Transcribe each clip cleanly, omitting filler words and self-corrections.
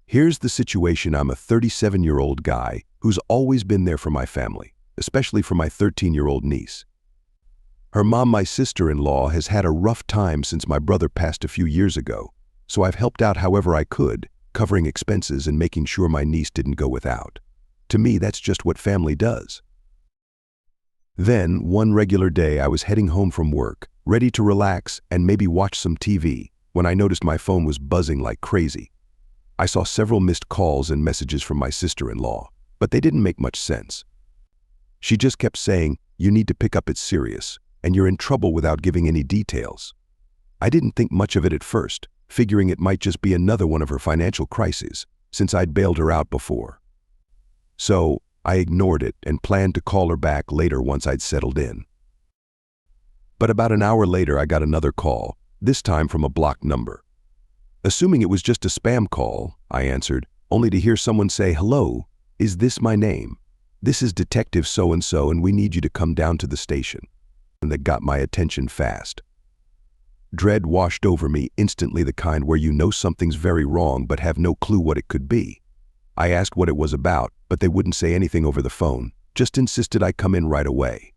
Here's the situation. I'm a 37-year-old guy who's always been there for my family, especially for my 13-year-old niece. Her mom, my sister-in-law, has had a rough time since my brother passed a few years ago, so I've helped out however I could, covering expenses and making sure my niece didn't go without. To me, that's just what family does. Then, one regular day, I was heading home from work, ready to relax and maybe watch some TV, when I noticed my phone was buzzing like crazy. I saw several missed calls and messages from my sister-in-law, but they didn't make much sense. She just kept saying, "You need to pick up, it's serious, and you're in trouble," without giving any details. I didn't think much of it at first, figuring it might just be another one of her financial crises, since I'd bailed her out before. So, I ignored it and planned to call her back later once I'd settled in. But about an hour later, I got another call, this time from a blocked number. Assuming it was just a spam call, I answered, only to hear someone say, "Hello, is this my name? This is Detective so-and-so and we need you to come down to the station." And that got my attention fast. Dread washed over me instantly, the kind where you know something's very wrong but have no clue what it could be. I asked what it was about, but they wouldn't say anything over the phone, just insisted I come in right away.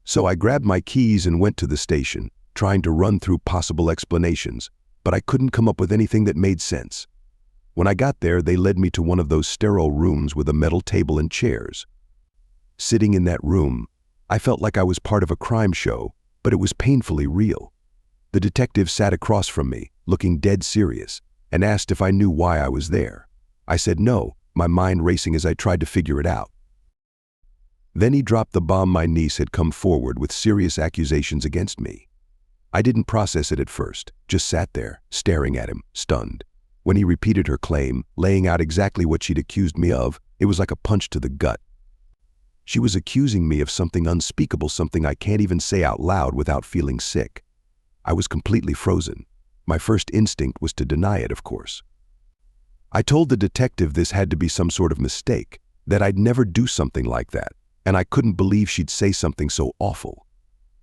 So I grabbed my keys and went to the station, trying to run through possible explanations, but I couldn't come up with anything that made sense. When I got there, they led me to one of those sterile rooms with a metal table and chairs. Sitting in that room, I felt like I was part of a crime show, but it was painfully real. The detective sat across from me, looking dead serious, and asked if I knew why I was there. I said no, my mind racing as I tried to figure it out. Then he dropped the bomb. My niece had come forward with serious accusations against me. I didn't process it at first, just sat there, staring at him, stunned. When he repeated her claim, laying out exactly what she'd accused me of, it was like a punch to the gut. She was accusing me of something unspeakable, something I can't even say out loud without feeling sick. I was completely frozen. My first instinct was to deny it, of course. I told the detective this had to be some sort of mistake, that I'd never do something like that, and I couldn't believe she'd say something so awful.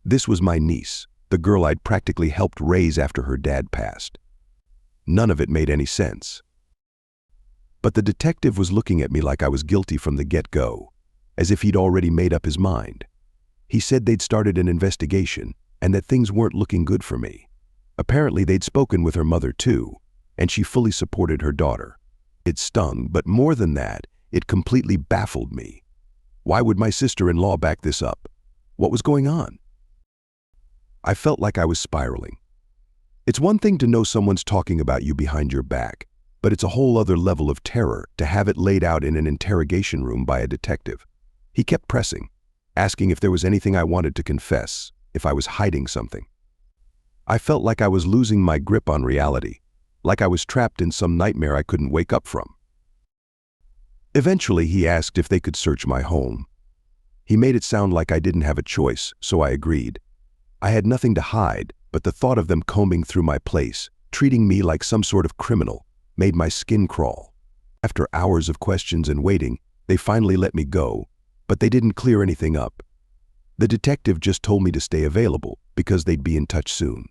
This was my niece, the girl I'd practically helped raise after her dad passed. None of it made any sense. But the detective was looking at me like I was guilty from the get-go, as if he'd already made up his mind. He said they'd started an investigation and that things weren't looking good for me. Apparently they'd spoken with her mother too, and she fully supported her daughter. It stung, but more than that, it completely baffled me. Why would my sister-in-law back this up? What was going on? I felt like I was spiraling. It's one thing to know someone's talking about you behind your back, but it's a whole other level of terror to have it laid out in an interrogation room by a detective. He kept pressing, asking if there was anything I wanted to confess, if I was hiding something. I felt like I was losing my grip on reality, like I was trapped in some nightmare I couldn't wake up from. Eventually, he asked if they could search my home. He made it sound like I didn't have a choice, so I agreed. I had nothing to hide, but the thought of them combing through my place, treating me like some sort of criminal, made my skin crawl. After hours of questions and waiting, they finally let me go, but they didn't clear anything up. The detective just told me to stay available because they'd be in touch soon.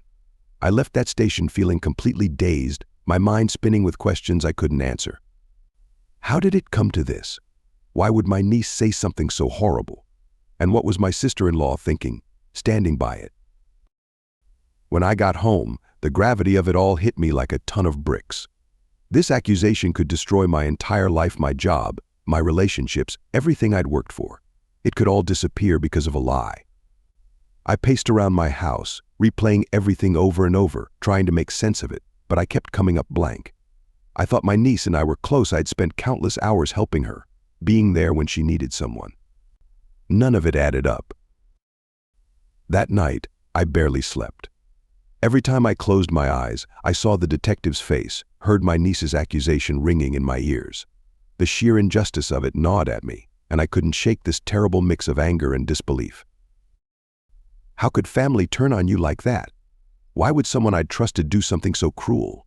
I left that station feeling completely dazed, my mind spinning with questions I couldn't answer. How did it come to this? Why would my niece say something so horrible? And what was my sister-in-law thinking, standing by it? When I got home, the gravity of it all hit me like a ton of bricks. This accusation could destroy my entire life, my job, my relationships, everything I'd worked for. It could all disappear because of a lie. I paced around my house, replaying everything over and over, trying to make sense of it, but I kept coming up blank. I thought my niece and I were close. I'd spent countless hours helping her, being there when she needed someone. None of it added up. That night, I barely slept. Every time I closed my eyes, I saw the detective's face, heard my niece's accusation ringing in my ears. The sheer injustice of it gnawed at me, and I couldn't shake this terrible mix of anger and disbelief. How could family turn on you like that? Why would someone I'd trusted do something so cruel?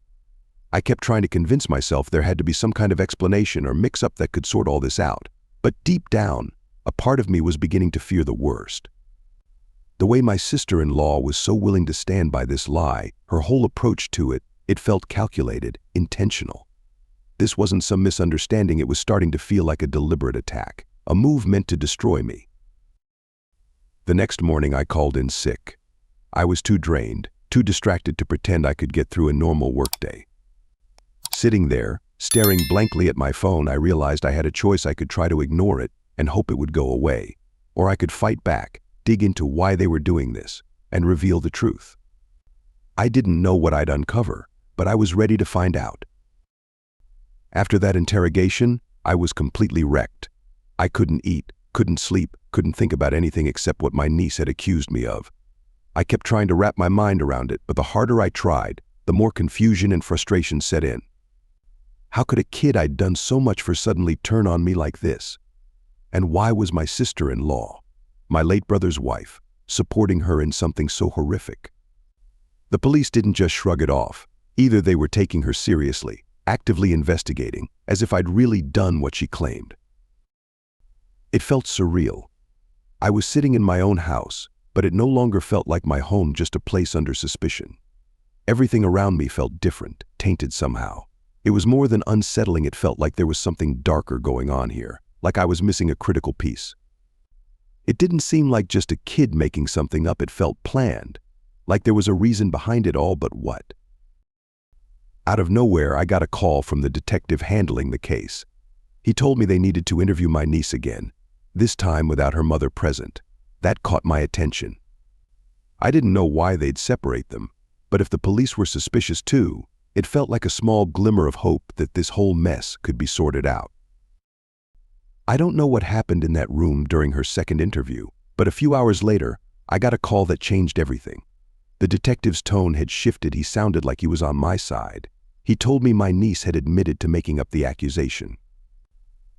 I kept trying to convince myself there had to be some kind of explanation or mix-up that could sort all this out. But deep down, a part of me was beginning to fear the worst. The way my sister-in-law was so willing to stand by this lie, her whole approach to it, it felt calculated, intentional. This wasn't some misunderstanding, it was starting to feel like a deliberate attack, a move meant to destroy me. The next morning I called in sick. I was too drained, too distracted to pretend I could get through a normal workday. Sitting there, staring blankly at my phone, I realized I had a choice. I could try to ignore it and hope it would go away, or I could fight back, dig into why they were doing this, and reveal the truth. I didn't know what I'd uncover, but I was ready to find out. After that interrogation, I was completely wrecked. I couldn't eat, couldn't sleep, couldn't think about anything except what my niece had accused me of. I kept trying to wrap my mind around it, but the harder I tried, the more confusion and frustration set in. How could a kid I'd done so much for suddenly turn on me like this? And why was my sister-in-law, my late brother's wife, supporting her in something so horrific? The police didn't just shrug it off. Either they were taking her seriously, actively investigating, as if I'd really done what she claimed. It felt surreal. I was sitting in my own house, but it no longer felt like my home, just a place under suspicion. Everything around me felt different, tainted somehow. It was more than unsettling, it felt like there was something darker going on here, like I was missing a critical piece. It didn't seem like just a kid making something up, it felt planned, like there was a reason behind it all, but what? Out of nowhere, I got a call from the detective handling the case. He told me they needed to interview my niece again, this time without her mother present. That caught my attention. I didn't know why they'd separate them, but if the police were suspicious too, it felt like a small glimmer of hope that this whole mess could be sorted out. I don't know what happened in that room during her second interview, but a few hours later, I got a call that changed everything. The detective's tone had shifted. He sounded like he was on my side. He told me my niece had admitted to making up the accusation.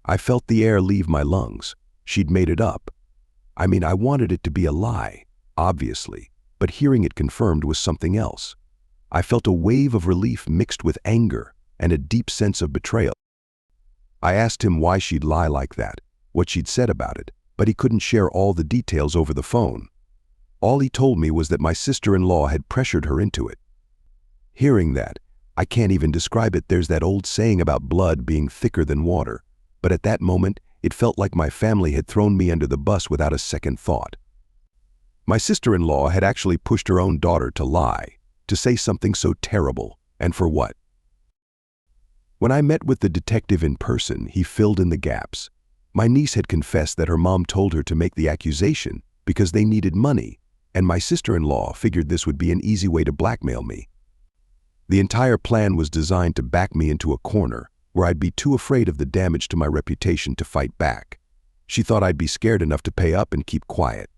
I felt the air leave my lungs. She'd made it up. I mean, I wanted it to be a lie, obviously, but hearing it confirmed was something else. I felt a wave of relief mixed with anger and a deep sense of betrayal. I asked him why she'd lie like that, what she'd said about it, but he couldn't share all the details over the phone. All he told me was that my sister-in-law had pressured her into it. Hearing that, I can't even describe it. There's that old saying about blood being thicker than water, but at that moment, it felt like my family had thrown me under the bus without a second thought. My sister-in-law had actually pushed her own daughter to lie, to say something so terrible, and for what? When I met with the detective in person, he filled in the gaps. My niece had confessed that her mom told her to make the accusation because they needed money, and my sister-in-law figured this would be an easy way to blackmail me. The entire plan was designed to back me into a corner where I'd be too afraid of the damage to my reputation to fight back. She thought I'd be scared enough to pay up and keep quiet.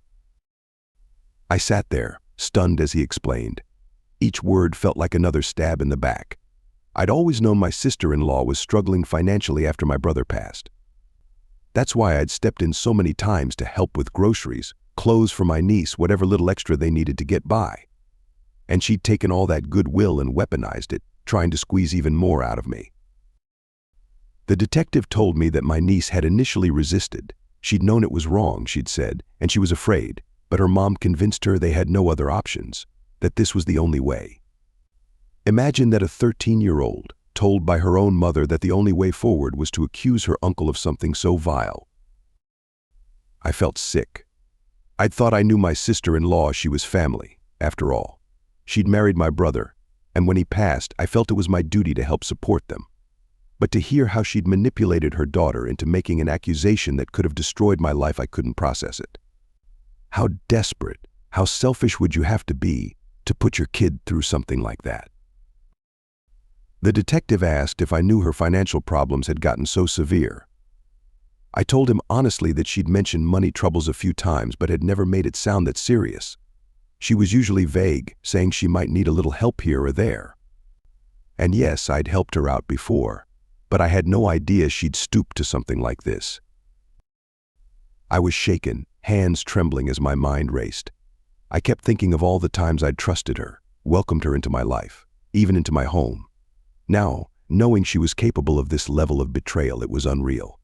I sat there, stunned as he explained. Each word felt like another stab in the back. I'd always known my sister-in-law was struggling financially after my brother passed. That's why I'd stepped in so many times to help with groceries, clothes for my niece, whatever little extra they needed to get by. And she'd taken all that goodwill and weaponized it, trying to squeeze even more out of me. The detective told me that my niece had initially resisted. She'd known it was wrong, she'd said, and she was afraid, but her mom convinced her they had no other options, that this was the only way. Imagine that a 13-year-old, told by her own mother that the only way forward was to accuse her uncle of something so vile. I felt sick. I'd thought I knew my sister-in-law. She was family, after all. She'd married my brother, and when he passed, I felt it was my duty to help support them. But to hear how she'd manipulated her daughter into making an accusation that could have destroyed my life, I couldn't process it. How desperate, how selfish would you have to be to put your kid through something like that? The detective asked if I knew her financial problems had gotten so severe. I told him honestly that she'd mentioned money troubles a few times but had never made it sound that serious. She was usually vague, saying she might need a little help here or there. And yes, I'd helped her out before, but I had no idea she'd stoop to something like this. I was shaken, hands trembling as my mind raced. I kept thinking of all the times I'd trusted her, welcomed her into my life, even into my home. Now, knowing she was capable of this level of betrayal, it was unreal.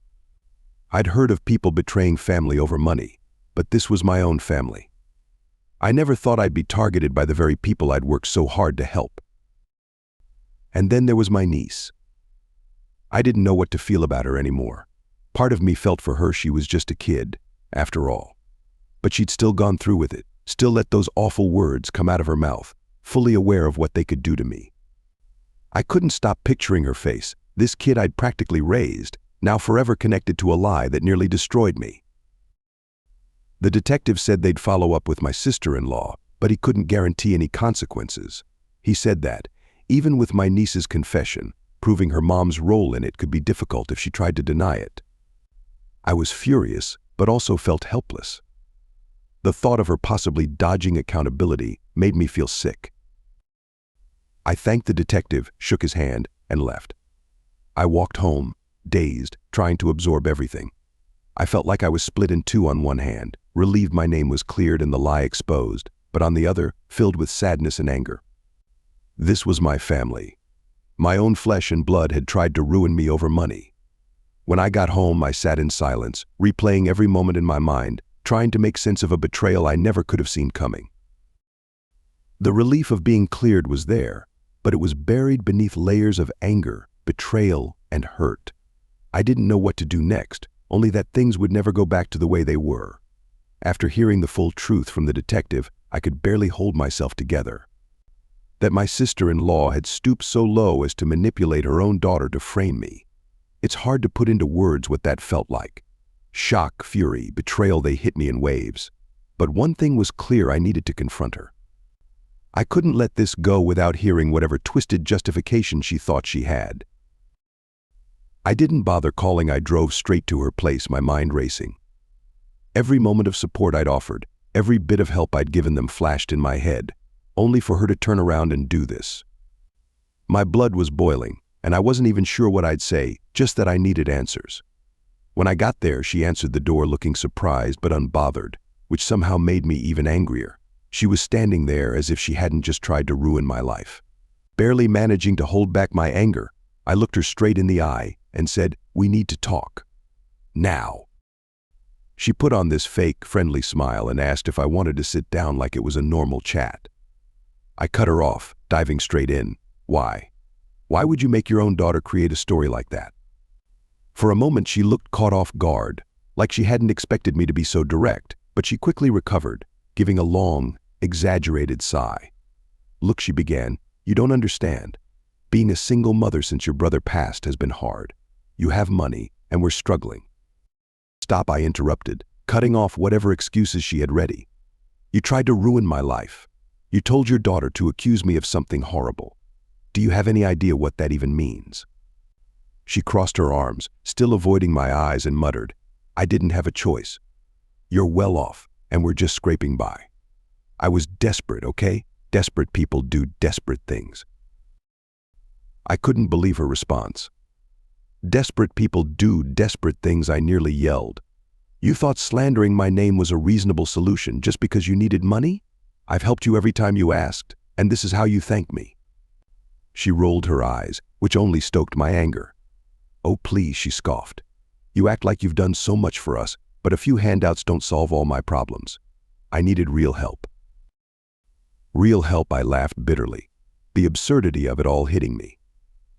I'd heard of people betraying family over money, but this was my own family. I never thought I'd be targeted by the very people I'd worked so hard to help. And then there was my niece. I didn't know what to feel about her anymore. Part of me felt for her she was just a kid, after all. But she'd still gone through with it, still let those awful words come out of her mouth, fully aware of what they could do to me. I couldn't stop picturing her face, this kid I'd practically raised, now forever connected to a lie that nearly destroyed me. The detective said they'd follow up with my sister-in-law, but he couldn't guarantee any consequences. He said that, even with my niece's confession, proving her mom's role in it could be difficult if she tried to deny it. I was furious, but also felt helpless. The thought of her possibly dodging accountability made me feel sick. I thanked the detective, shook his hand, and left. I walked home, dazed, trying to absorb everything. I felt like I was split in two. On one hand, relieved my name was cleared and the lie exposed, but on the other, filled with sadness and anger. This was my family. My own flesh and blood had tried to ruin me over money. When I got home, I sat in silence, replaying every moment in my mind, trying to make sense of a betrayal I never could have seen coming. The relief of being cleared was there, but it was buried beneath layers of anger, betrayal, and hurt. I didn't know what to do next, only that things would never go back to the way they were. After hearing the full truth from the detective, I could barely hold myself together. That my sister-in-law had stooped so low as to manipulate her own daughter to frame me. It's hard to put into words what that felt like. Shock, fury, betrayal, they hit me in waves. But one thing was clear: I needed to confront her. I couldn't let this go without hearing whatever twisted justification she thought she had. I didn't bother calling. I drove straight to her place, my mind racing. Every moment of support I'd offered, every bit of help I'd given them flashed in my head, only for her to turn around and do this. My blood was boiling, and I wasn't even sure what I'd say, just that I needed answers. When I got there, she answered the door looking surprised but unbothered, which somehow made me even angrier. She was standing there as if she hadn't just tried to ruin my life. Barely managing to hold back my anger, I looked her straight in the eye and said, "We need to talk. Now." She put on this fake, friendly smile and asked if I wanted to sit down like it was a normal chat. I cut her off, diving straight in. Why? Why would you make your own daughter create a story like that? For a moment she looked caught off guard, like she hadn't expected me to be so direct, but she quickly recovered, giving a long, exaggerated sigh. "Look," she began, "you don't understand. Being a single mother since your brother passed has been hard. You have money, and we're struggling." "Stop," I interrupted, cutting off whatever excuses she had ready. "You tried to ruin my life. You told your daughter to accuse me of something horrible. Do you have any idea what that even means?" She crossed her arms, still avoiding my eyes, and muttered, "I didn't have a choice. You're well off, and we're just scraping by." I was desperate, okay? Desperate people do desperate things. I couldn't believe her response. "Desperate people do desperate things," I nearly yelled. "You thought slandering my name was a reasonable solution just because you needed money? I've helped you every time you asked, and this is how you thank me." She rolled her eyes, which only stoked my anger. "Oh, please," she scoffed. "You act like you've done so much for us, but a few handouts don't solve all my problems. I needed real help." Real help, I laughed bitterly, the absurdity of it all hitting me.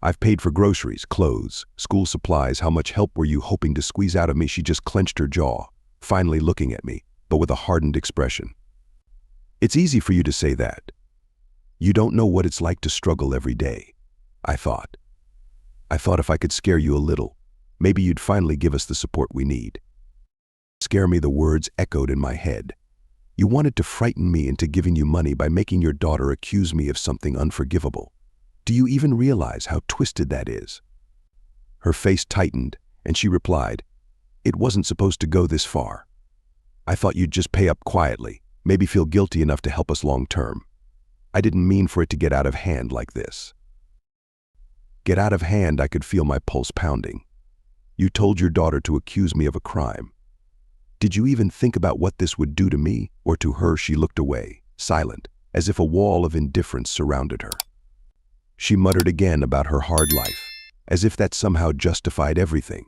"I've paid for groceries, clothes, school supplies. How much help were you hoping to squeeze out of me?" She just clenched her jaw, finally looking at me, but with a hardened expression. "It's easy for you to say that. You don't know what it's like to struggle every day." I thought if I could scare you a little, maybe you'd finally give us the support we need. "Scare me," the words echoed in my head. "You wanted to frighten me into giving you money by making your daughter accuse me of something unforgivable. Do you even realize how twisted that is?" Her face tightened, and she replied, "It wasn't supposed to go this far. I thought you'd just pay up quietly, maybe feel guilty enough to help us long term. I didn't mean for it to get out of hand like this." Get out of hand? I could feel my pulse pounding. "You told your daughter to accuse me of a crime. Did you even think about what this would do to me or to her?" She looked away, silent, as if a wall of indifference surrounded her. She muttered again about her hard life, as if that somehow justified everything.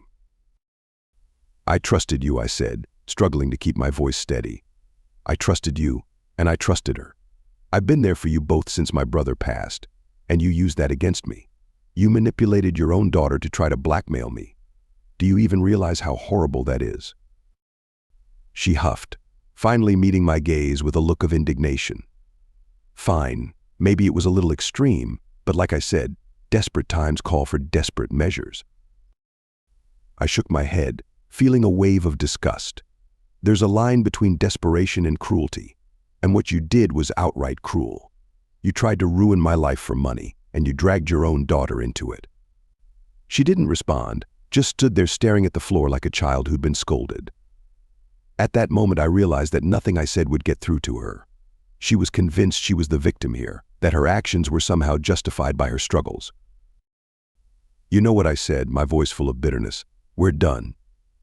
"I trusted you," I said, struggling to keep my voice steady. "I trusted you, and I trusted her. I've been there for you both since my brother passed, and you used that against me. You manipulated your own daughter to try to blackmail me. Do you even realize how horrible that is?" She huffed, finally meeting my gaze with a look of indignation. "Fine, maybe it was a little extreme, but like I said, desperate times call for desperate measures." I shook my head, feeling a wave of disgust. There's a line between desperation and cruelty, and what you did was outright cruel. You tried to ruin my life for money, and you dragged your own daughter into it. She didn't respond, just stood there staring at the floor like a child who'd been scolded. At that moment, I realized that nothing I said would get through to her. She was convinced she was the victim here, that her actions were somehow justified by her struggles. "You know what I said," my voice full of bitterness. "We're done.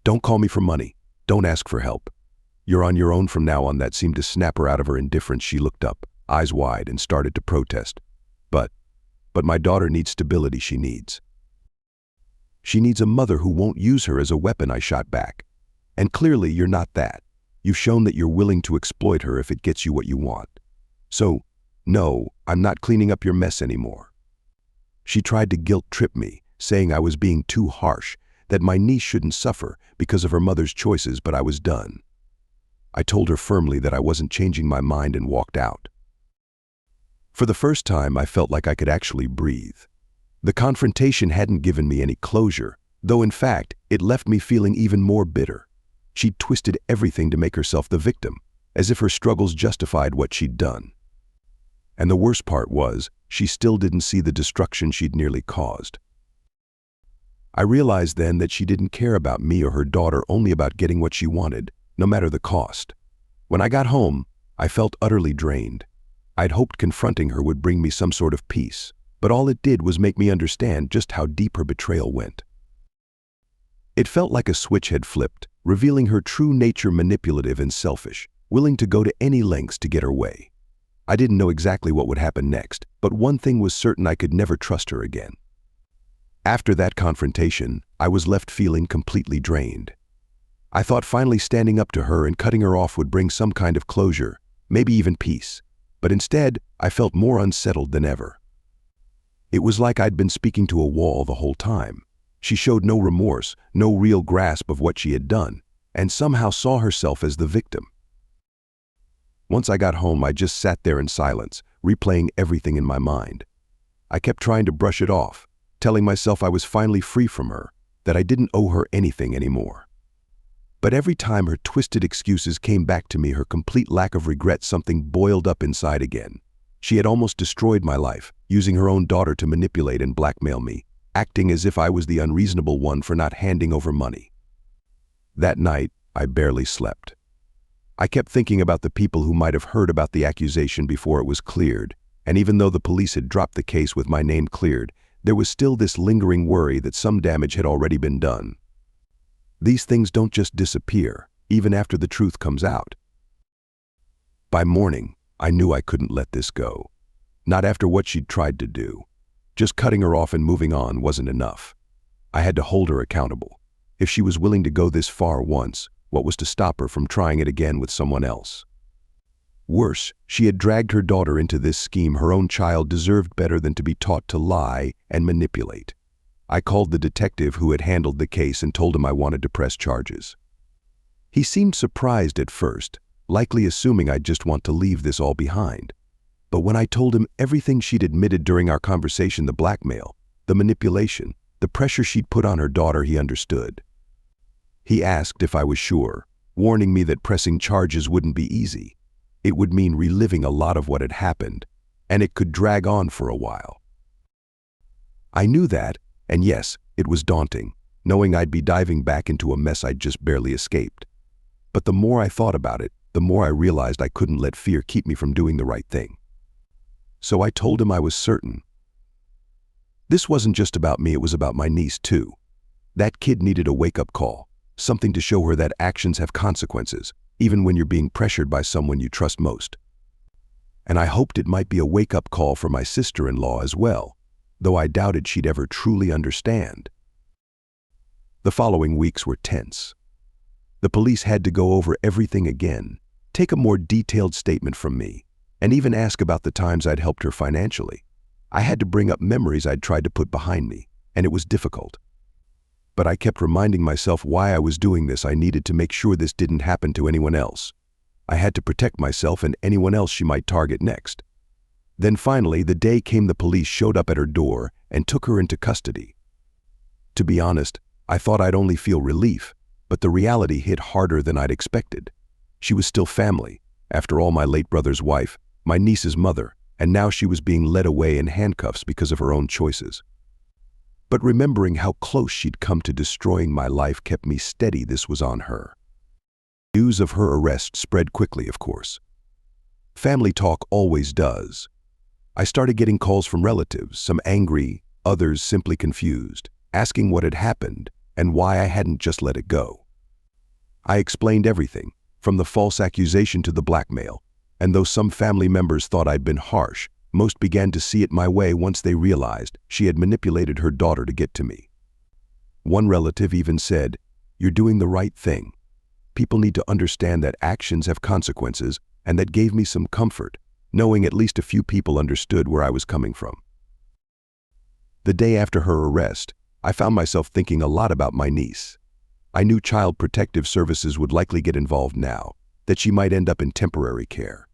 Don't call me for money. Don't ask for help. You're on your own from now on." That seemed to snap her out of her indifference. She looked up, eyes wide, and started to protest. But my daughter needs stability. She needs a mother who won't use her as a weapon," I shot back. "And clearly you're not that. You've shown that you're willing to exploit her if it gets you what you want. So, no, I'm not cleaning up your mess anymore." She tried to guilt-trip me, saying I was being too harsh, that my niece shouldn't suffer because of her mother's choices, but I was done. I told her firmly that I wasn't changing my mind and walked out. For the first time, I felt like I could actually breathe. The confrontation hadn't given me any closure, though in fact, it left me feeling even more bitter. She'd twisted everything to make herself the victim, as if her struggles justified what she'd done. And the worst part was, she still didn't see the destruction she'd nearly caused. I realized then that she didn't care about me or her daughter, only about getting what she wanted, no matter the cost. When I got home, I felt utterly drained. I'd hoped confronting her would bring me some sort of peace, but all it did was make me understand just how deep her betrayal went. It felt like a switch had flipped, revealing her true nature: manipulative and selfish, willing to go to any lengths to get her way. I didn't know exactly what would happen next, but one thing was certain: I could never trust her again. After that confrontation, I was left feeling completely drained. I thought finally standing up to her and cutting her off would bring some kind of closure, maybe even peace, but instead, I felt more unsettled than ever. It was like I'd been speaking to a wall the whole time. She showed no remorse, no real grasp of what she had done, and somehow saw herself as the victim. Once I got home, I just sat there in silence, replaying everything in my mind. I kept trying to brush it off, telling myself I was finally free from her, that I didn't owe her anything anymore. But every time her twisted excuses came back to me, her complete lack of regret, something boiled up inside again. She had almost destroyed my life, using her own daughter to manipulate and blackmail me, acting as if I was the unreasonable one for not handing over money. That night, I barely slept. I kept thinking about the people who might have heard about the accusation before it was cleared, and even though the police had dropped the case with my name cleared, there was still this lingering worry that some damage had already been done. These things don't just disappear, even after the truth comes out. By morning, I knew I couldn't let this go. Not after what she'd tried to do. Just cutting her off and moving on wasn't enough. I had to hold her accountable. If she was willing to go this far once, what was to stop her from trying it again with someone else? Worse, she had dragged her daughter into this scheme. Her own child deserved better than to be taught to lie and manipulate. I called the detective who had handled the case and told him I wanted to press charges. He seemed surprised at first, likely assuming I'd just want to leave this all behind. But when I told him everything she'd admitted during our conversation, the blackmail, the manipulation, the pressure she'd put on her daughter, he understood. He asked if I was sure, warning me that pressing charges wouldn't be easy. It would mean reliving a lot of what had happened, and it could drag on for a while. I knew that, and yes, it was daunting, knowing I'd be diving back into a mess I'd just barely escaped. But the more I thought about it, the more I realized I couldn't let fear keep me from doing the right thing. So I told him I was certain. This wasn't just about me, it was about my niece too. That kid needed a wake-up call, something to show her that actions have consequences, even when you're being pressured by someone you trust most. And I hoped it might be a wake-up call for my sister-in-law as well, though I doubted she'd ever truly understand. The following weeks were tense. The police had to go over everything again, take a more detailed statement from me, and even ask about the times I'd helped her financially. I had to bring up memories I'd tried to put behind me, and it was difficult. But I kept reminding myself why I was doing this. I needed to make sure this didn't happen to anyone else. I had to protect myself and anyone else she might target next. Then finally, the day came the police showed up at her door and took her into custody. To be honest, I thought I'd only feel relief, but the reality hit harder than I'd expected. She was still family. After all, my late brother's wife, my niece's mother, and now she was being led away in handcuffs because of her own choices. But remembering how close she'd come to destroying my life kept me steady. This was on her. News of her arrest spread quickly, of course. Family talk always does. I started getting calls from relatives, some angry, others simply confused, asking what had happened and why I hadn't just let it go. I explained everything, from the false accusation to the blackmail, and though some family members thought I'd been harsh, most began to see it my way once they realized she had manipulated her daughter to get to me. One relative even said, "You're doing the right thing. People need to understand that actions have consequences," and that gave me some comfort, knowing at least a few people understood where I was coming from. The day after her arrest, I found myself thinking a lot about my niece. I knew Child Protective Services would likely get involved now, that she might end up in temporary care.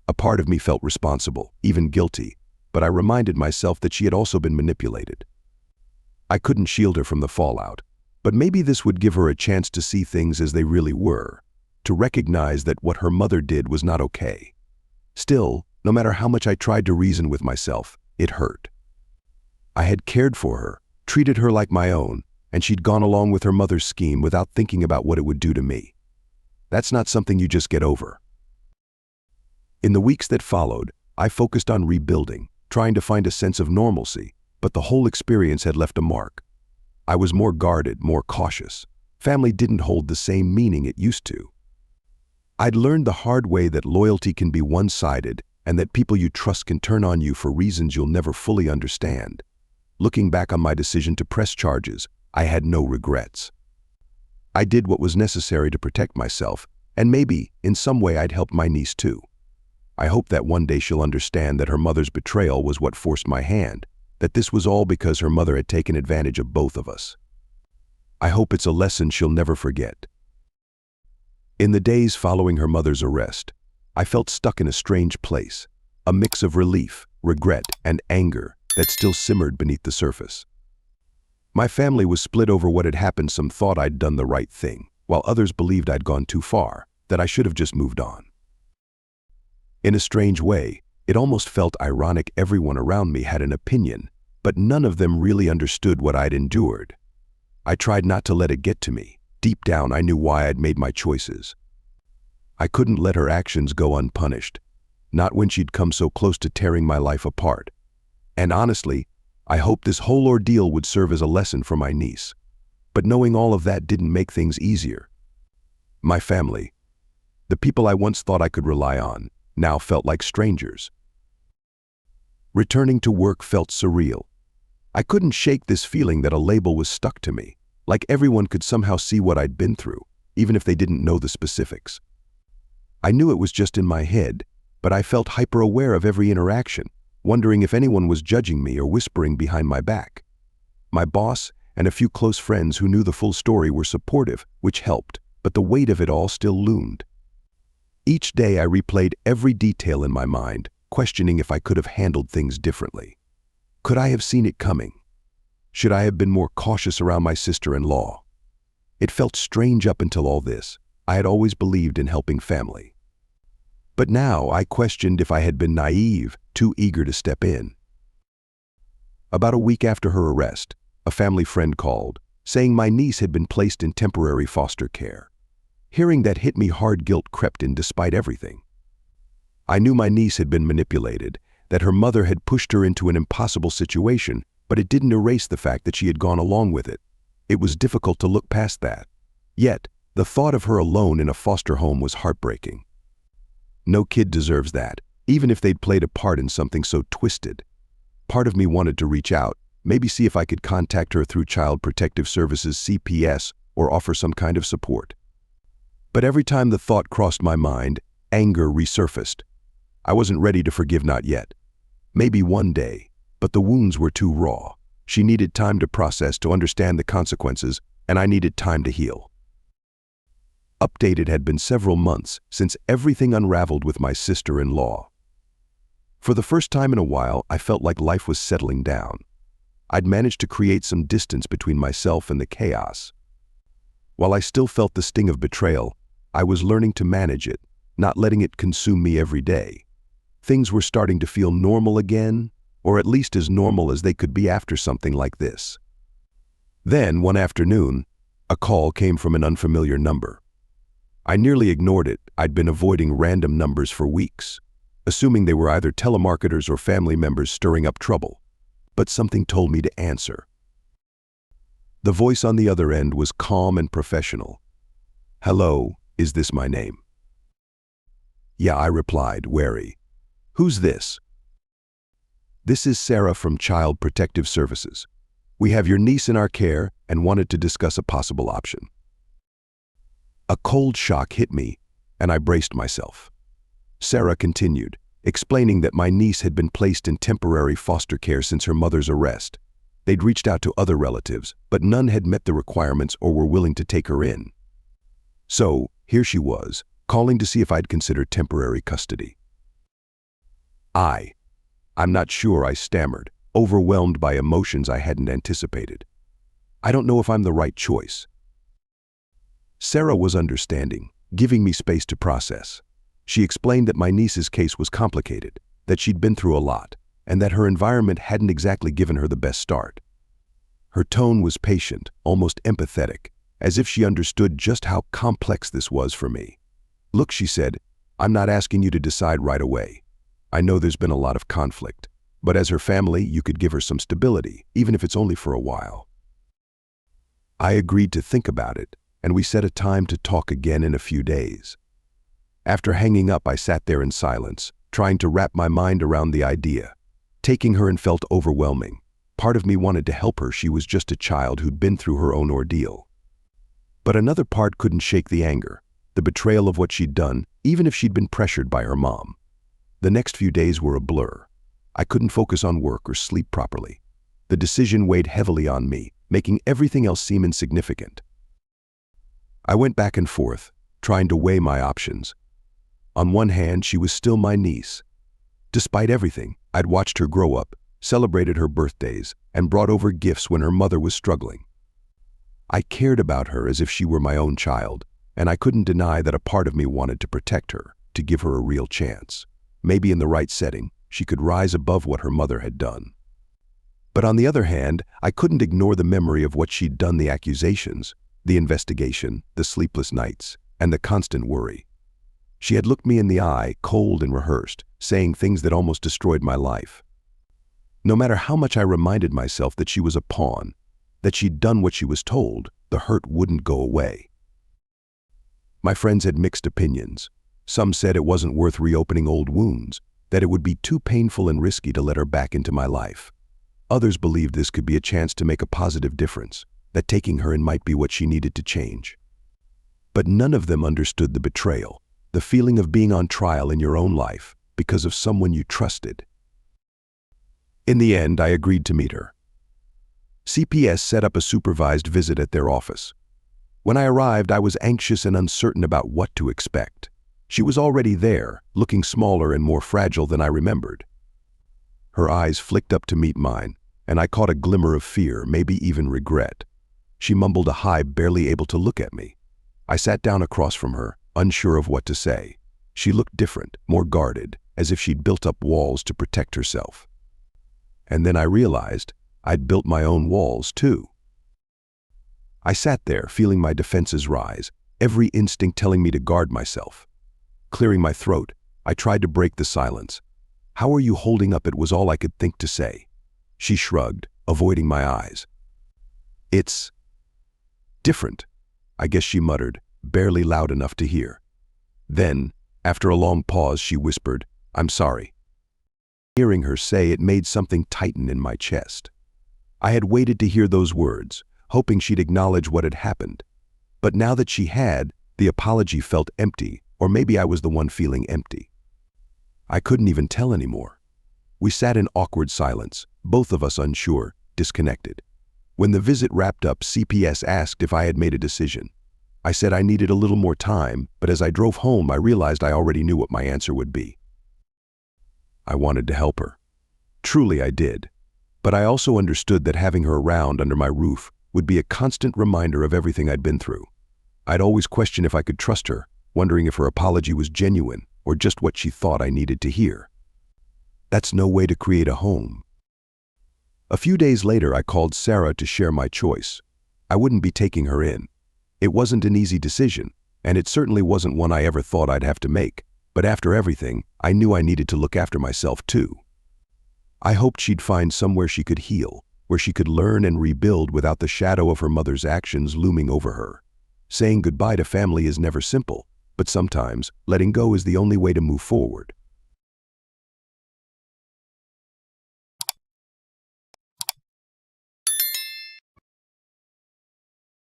A part of me felt responsible, even guilty, but I reminded myself that she had also been manipulated. I couldn't shield her from the fallout, but maybe this would give her a chance to see things as they really were, to recognize that what her mother did was not okay. Still, no matter how much I tried to reason with myself, it hurt. I had cared for her, treated her like my own, and she'd gone along with her mother's scheme without thinking about what it would do to me. That's not something you just get over. In the weeks that followed, I focused on rebuilding, trying to find a sense of normalcy, but the whole experience had left a mark. I was more guarded, more cautious. Family didn't hold the same meaning it used to. I'd learned the hard way that loyalty can be one-sided and that people you trust can turn on you for reasons you'll never fully understand. Looking back on my decision to press charges, I had no regrets. I did what was necessary to protect myself, and maybe, in some way, I'd helped my niece too. I hope that one day she'll understand that her mother's betrayal was what forced my hand, that this was all because her mother had taken advantage of both of us. I hope it's a lesson she'll never forget. In the days following her mother's arrest, I felt stuck in a strange place, a mix of relief, regret, and anger that still simmered beneath the surface. My family was split over what had happened. Some thought I'd done the right thing, while others believed I'd gone too far, that I should have just moved on. In a strange way, it almost felt ironic. Everyone around me had an opinion, but none of them really understood what I'd endured. I tried not to let it get to me. Deep down, I knew why I'd made my choices. I couldn't let her actions go unpunished, not when she'd come so close to tearing my life apart. And honestly, I hoped this whole ordeal would serve as a lesson for my niece. But knowing all of that didn't make things easier. My family, the people I once thought I could rely on, now felt like strangers. Returning to work felt surreal. I couldn't shake this feeling that a label was stuck to me, like everyone could somehow see what I'd been through, even if they didn't know the specifics. I knew it was just in my head, but I felt hyper-aware of every interaction, wondering if anyone was judging me or whispering behind my back. My boss and a few close friends who knew the full story were supportive, which helped, but the weight of it all still loomed. Each day I replayed every detail in my mind, questioning if I could have handled things differently. Could I have seen it coming? Should I have been more cautious around my sister-in-law? It felt strange up until all this. I had always believed in helping family. But now I questioned if I had been naive, too eager to step in. About a week after her arrest, a family friend called, saying my niece had been placed in temporary foster care. Hearing that hit me hard. Guilt crept in despite everything. I knew my niece had been manipulated, that her mother had pushed her into an impossible situation, but it didn't erase the fact that she had gone along with it. It was difficult to look past that. Yet, the thought of her alone in a foster home was heartbreaking. No kid deserves that, even if they'd played a part in something so twisted. Part of me wanted to reach out, maybe see if I could contact her through Child Protective Services CPS or offer some kind of support. But every time the thought crossed my mind, anger resurfaced. I wasn't ready to forgive, not yet. Maybe one day, but the wounds were too raw. She needed time to process, to understand the consequences, and I needed time to heal. Updated had been several months since everything unraveled with my sister-in-law. For the first time in a while, I felt like life was settling down. I'd managed to create some distance between myself and the chaos. While I still felt the sting of betrayal, I was learning to manage it, not letting it consume me every day. Things were starting to feel normal again, or at least as normal as they could be after something like this. Then, one afternoon, a call came from an unfamiliar number. I nearly ignored it. I'd been avoiding random numbers for weeks, assuming they were either telemarketers or family members stirring up trouble. But something told me to answer. The voice on the other end was calm and professional. "Hello, is this my name?" "Yeah," I replied, wary. "Who's this?" "This is Sarah from Child Protective Services. We have your niece in our care and wanted to discuss a possible option." A cold shock hit me, and I braced myself. Sarah continued, explaining that my niece had been placed in temporary foster care since her mother's arrest. They'd reached out to other relatives, but none had met the requirements or were willing to take her in. So, here she was, calling to see if I'd consider temporary custody. I'm not sure," I stammered, overwhelmed by emotions I hadn't anticipated. "I don't know if I'm the right choice." Sarah was understanding, giving me space to process. She explained that my niece's case was complicated, that she'd been through a lot, and that her environment hadn't exactly given her the best start. Her tone was patient, almost empathetic, as if she understood just how complex this was for me. "Look," she said, "I'm not asking you to decide right away. I know there's been a lot of conflict, but as her family, you could give her some stability, even if it's only for a while." I agreed to think about it, and we set a time to talk again in a few days. After hanging up, I sat there in silence, trying to wrap my mind around the idea. Taking her in felt overwhelming. Part of me wanted to help her. She was just a child who'd been through her own ordeal. But another part couldn't shake the anger, the betrayal of what she'd done, even if she'd been pressured by her mom. The next few days were a blur. I couldn't focus on work or sleep properly. The decision weighed heavily on me, making everything else seem insignificant. I went back and forth, trying to weigh my options. On one hand, she was still my niece. Despite everything, I'd watched her grow up, celebrated her birthdays, and brought over gifts when her mother was struggling. I cared about her as if she were my own child, and I couldn't deny that a part of me wanted to protect her, to give her a real chance. Maybe in the right setting, she could rise above what her mother had done. But on the other hand, I couldn't ignore the memory of what she'd done, the accusations, the investigation, the sleepless nights, and the constant worry. She had looked me in the eye, cold and rehearsed, saying things that almost destroyed my life. No matter how much I reminded myself that she was a pawn, that she'd done what she was told, the hurt wouldn't go away. My friends had mixed opinions. Some said it wasn't worth reopening old wounds, that it would be too painful and risky to let her back into my life. Others believed this could be a chance to make a positive difference, that taking her in might be what she needed to change. But none of them understood the betrayal, the feeling of being on trial in your own life because of someone you trusted. In the end, I agreed to meet her. CPS set up a supervised visit at their office. When I arrived, I was anxious and uncertain about what to expect. She was already there, looking smaller and more fragile than I remembered. Her eyes flicked up to meet mine, and I caught a glimmer of fear, maybe even regret. She mumbled a hi, barely able to look at me. I sat down across from her, unsure of what to say. She looked different, more guarded, as if she'd built up walls to protect herself. And then I realized I'd built my own walls too. I sat there, feeling my defenses rise, every instinct telling me to guard myself. Clearing my throat, I tried to break the silence. "How are you holding up?" It was all I could think to say. She shrugged, avoiding my eyes. "It's different," I guess she muttered, barely loud enough to hear. Then, after a long pause, she whispered, "I'm sorry." Hearing her say it made something tighten in my chest. I had waited to hear those words, hoping she'd acknowledge what had happened. But now that she had, the apology felt empty, or maybe I was the one feeling empty. I couldn't even tell anymore. We sat in awkward silence, both of us unsure, disconnected. When the visit wrapped up, CPS asked if I had made a decision. I said I needed a little more time, but as I drove home, I realized I already knew what my answer would be. I wanted to help her. Truly, I did. But I also understood that having her around under my roof would be a constant reminder of everything I'd been through. I'd always question if I could trust her, wondering if her apology was genuine or just what she thought I needed to hear. That's no way to create a home. A few days later, I called Sarah to share my choice. I wouldn't be taking her in. It wasn't an easy decision, and it certainly wasn't one I ever thought I'd have to make, but after everything, I knew I needed to look after myself too. I hoped she'd find somewhere she could heal, where she could learn and rebuild without the shadow of her mother's actions looming over her. Saying goodbye to family is never simple, but sometimes letting go is the only way to move forward.